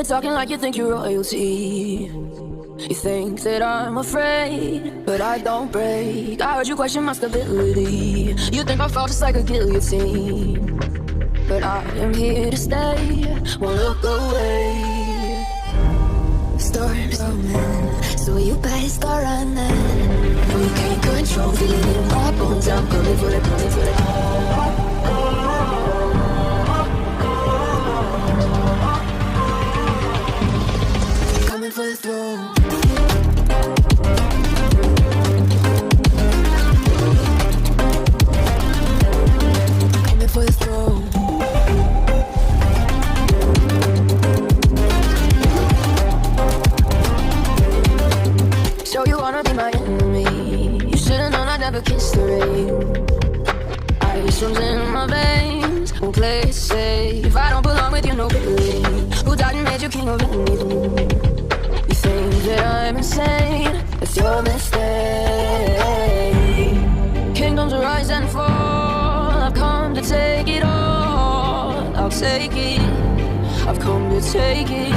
You're talking like you think you're royalty. You think that I'm afraid, but I don't break. I heard you question my stability. You think I fall just like a guillotine, but I am here to stay, won't look away. Storms coming, so you better start running. We can't control, feel it in my bones. I'm coming for it, coming for it. Coming for the throne. Coming for the throne. So you wanna be my enemy? You should've known I'd never kiss the rain. Ice runs in my veins, won't play it safe. I don't belong with you, no really. Who died and made you king of anything? You think that I'm insane? That's your mistake. Kingdoms rise and fall. I've come to take it all. I'll take it. I've come to take it.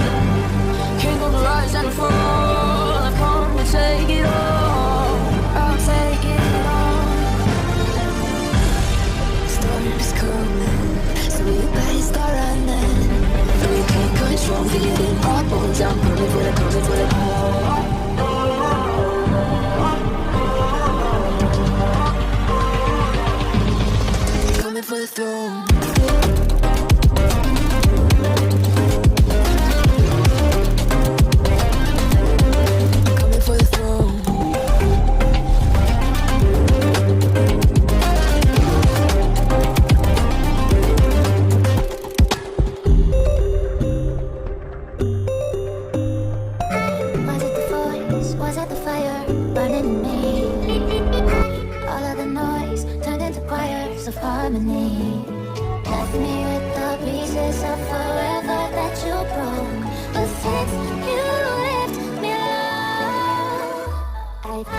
Kingdoms rise and fall. I've come to take it all. I'll take it all. Storms coming, so you better start running. We can't control, feel it in our bones. I'm coming for it, coming for it. Coming for the throne. Of harmony, left me with the pieces of forever that you broke. But since you left me alone, I've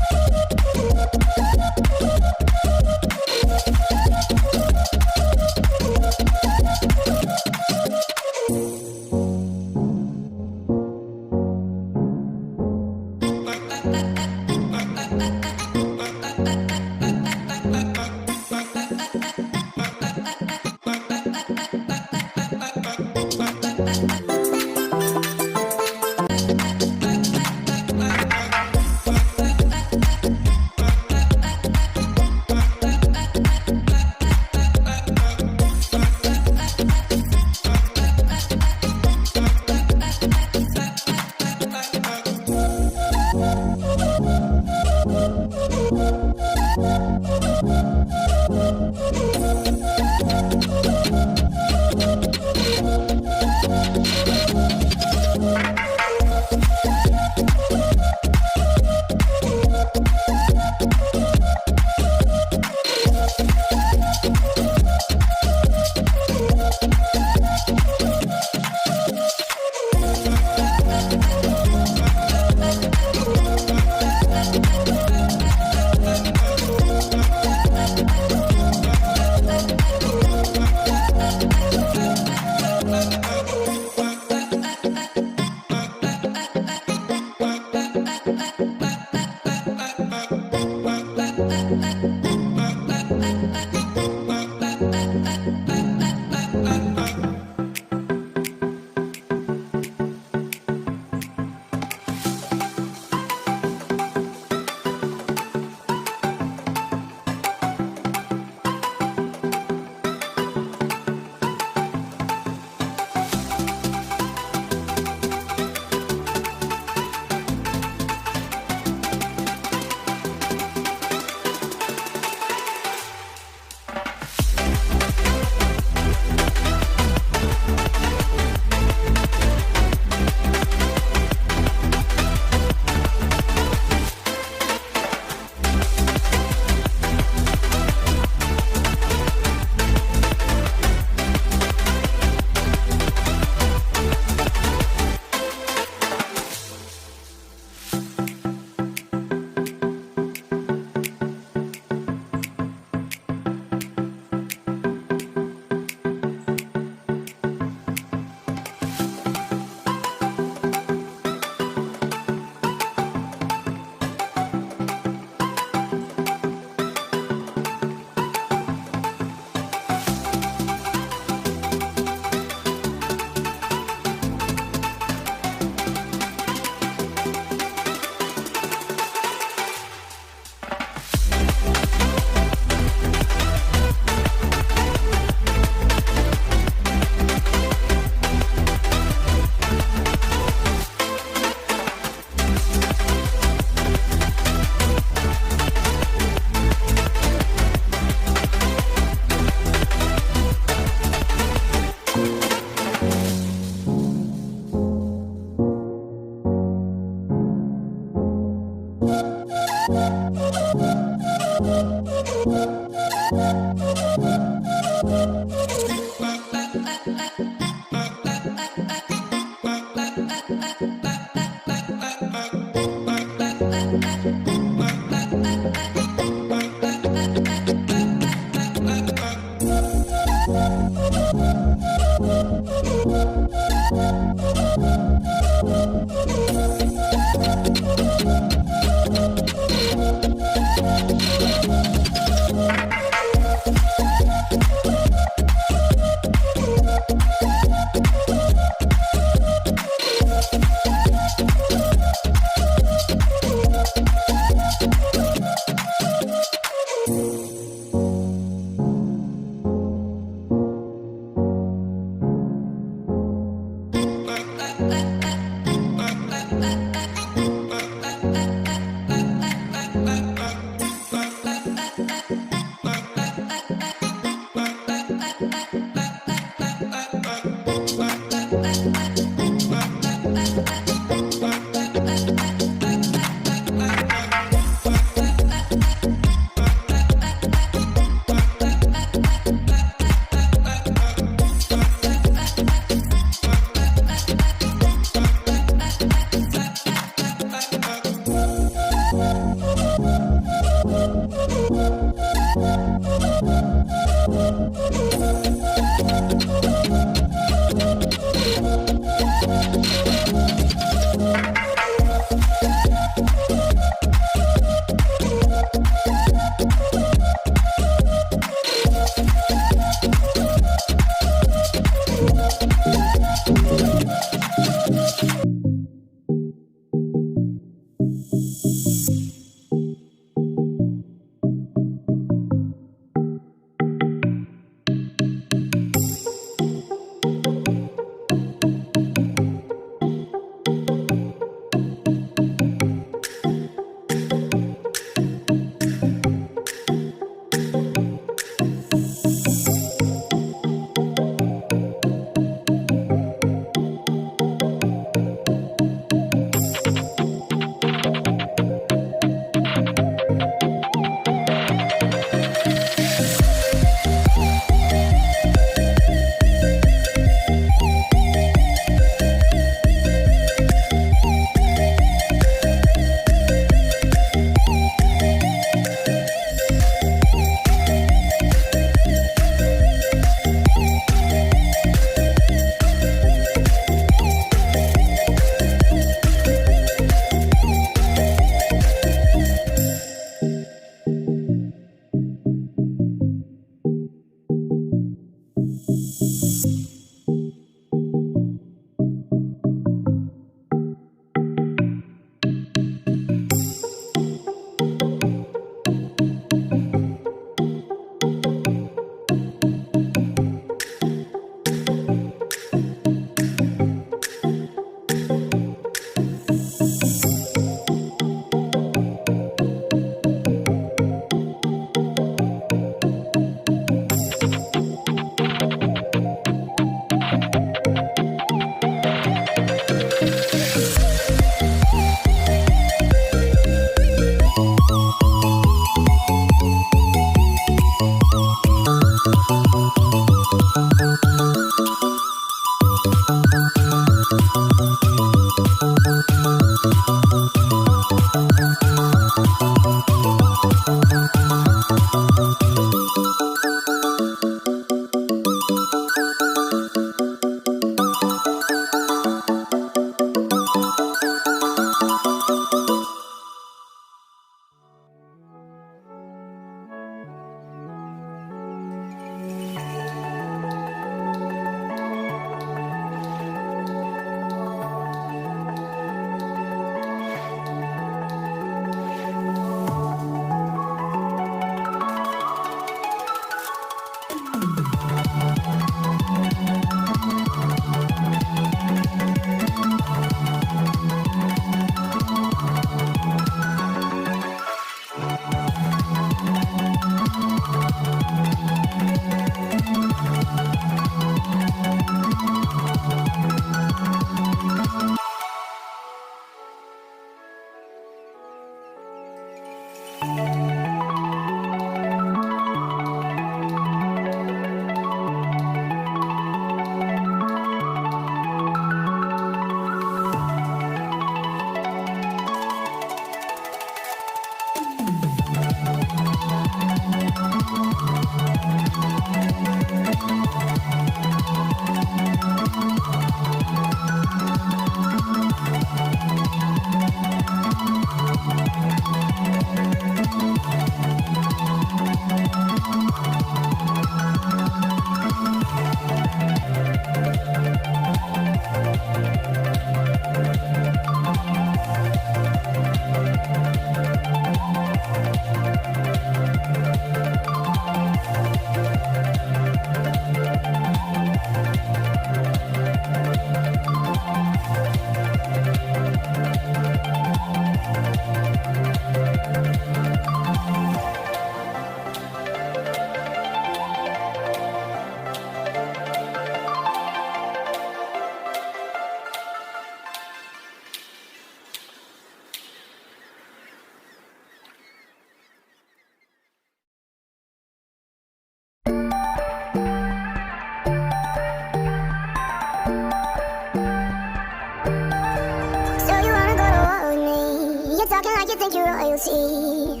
think you're royalty.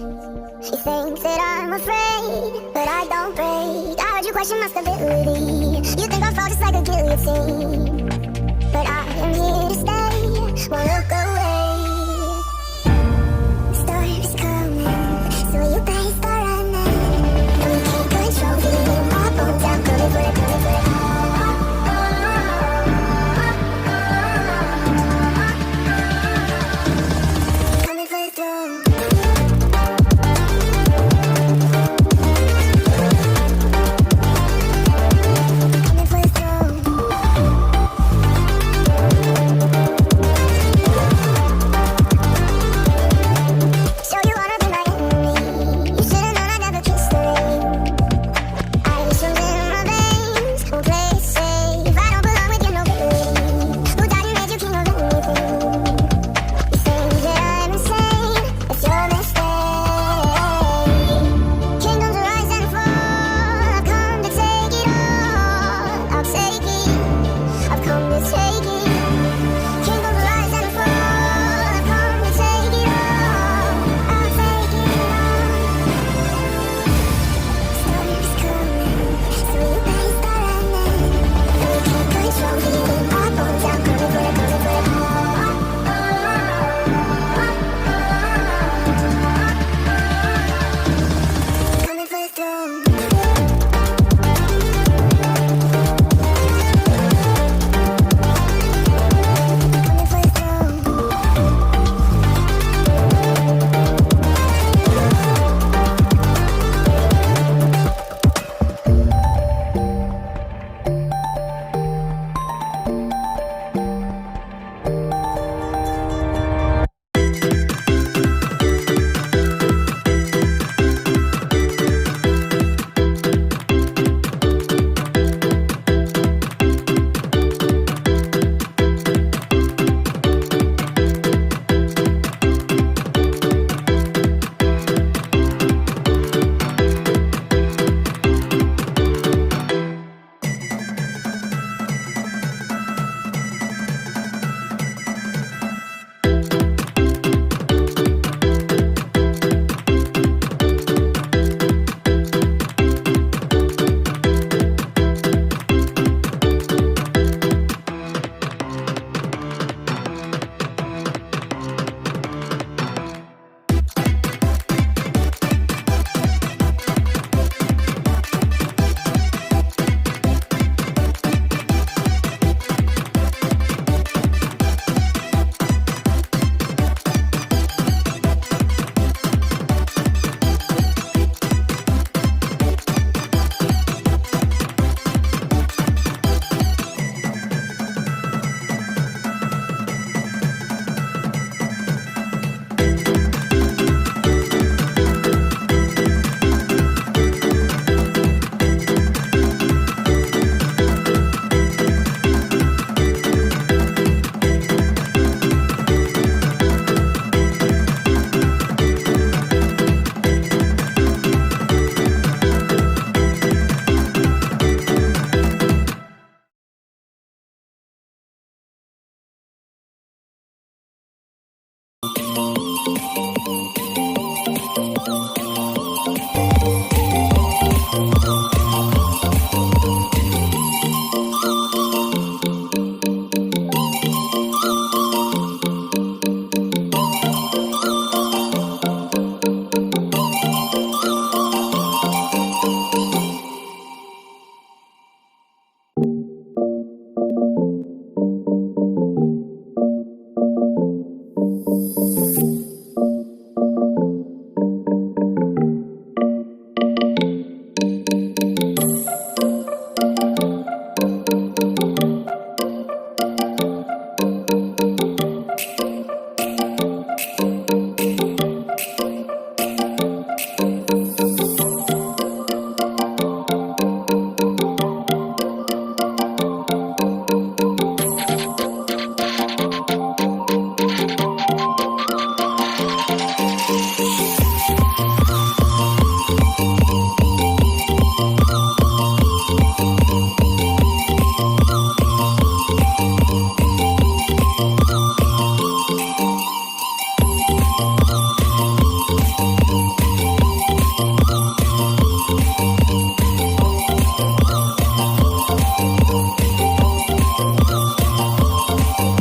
She thinks that I'm afraid, but I don't break. I heard you question my stability. You think I'll fall just like a guillotine, but I am here to stay. Won't look